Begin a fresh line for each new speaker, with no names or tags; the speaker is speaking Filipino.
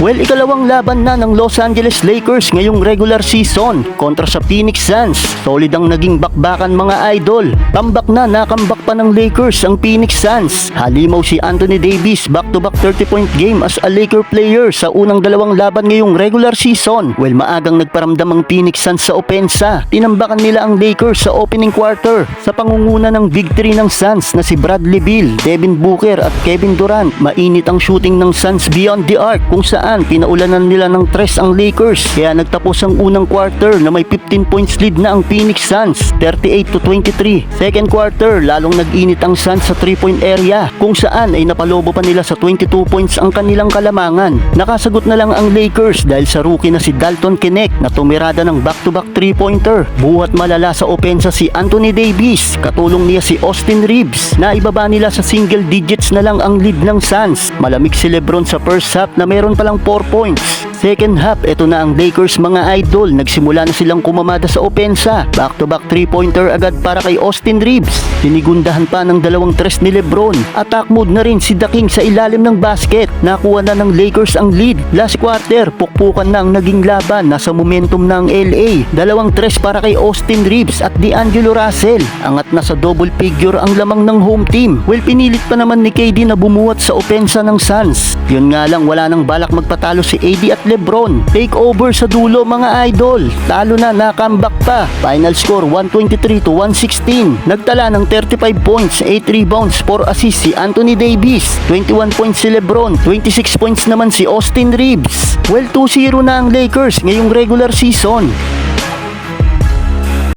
Well, ikalawang laban na ng Los Angeles Lakers ngayong regular season kontra sa Phoenix Suns. Solid ang naging bakbakan mga idol. Comeback na nakambak pa ng Lakers ang Phoenix Suns. Halimaw si Anthony Davis back-to-back 30-point game as a Laker player sa unang dalawang laban ngayong regular season. Well, maagang nagparamdam ang Phoenix Suns sa opensa. Tinambakan nila ang Lakers sa opening quarter sa pangunguna ng victory ng Suns na si Bradley Beal, Devin Booker at Kevin Durant. Mainit ang shooting ng Suns beyond the arc kung saan pinaulanan nila ng tres ang Lakers. Kaya nagtapos ang unang quarter na may 15 points lead na ang Phoenix Suns, 38-23. Second quarter, lalong nag-init ang Suns sa 3-point area kung saan ay napalobo pa nila sa 22 points ang kanilang kalamangan. Nakasagot na lang ang Lakers dahil sa rookie na si Dalton Knecht na tumirada ng back-to-back 3-pointer. Buhat malala sa opensa si Anthony Davis, katulong niya si Austin Reeves na ibaba nila sa single digits na lang ang lead ng Suns. Malamig si LeBron sa first half na meron palang 4 points. Second half, eto na ang Lakers mga idol. Nagsimula na silang kumamada sa opensa. Back-to-back 3-pointer agad para kay Austin Reeves. Sinigundahan pa ng dalawang tres ni LeBron. Attack mode na rin si The King sa ilalim ng basket. Nakuha na ng Lakers ang lead. Last quarter, pukpukan na ang naging laban. Nasa momentum na ang LA. Dalawang tres para kay Austin Reeves at D'Angelo Russell. Angat na sa double figure ang lamang ng home team. Well, pinilit pa naman ni KD na bumuhat sa opensa ng Suns. Yun nga lang, wala nang balak magpatalo si AD at LeBron. Take over sa dulo mga idol. Talo na, nakambak pa. Final score 123-116. Nagtala ng 35 points, 8 rebounds, 4 assists si Anthony Davis. 21 points si LeBron, 26 points naman si Austin Reeves. Well, 2-0 na ang Lakers ngayong regular season.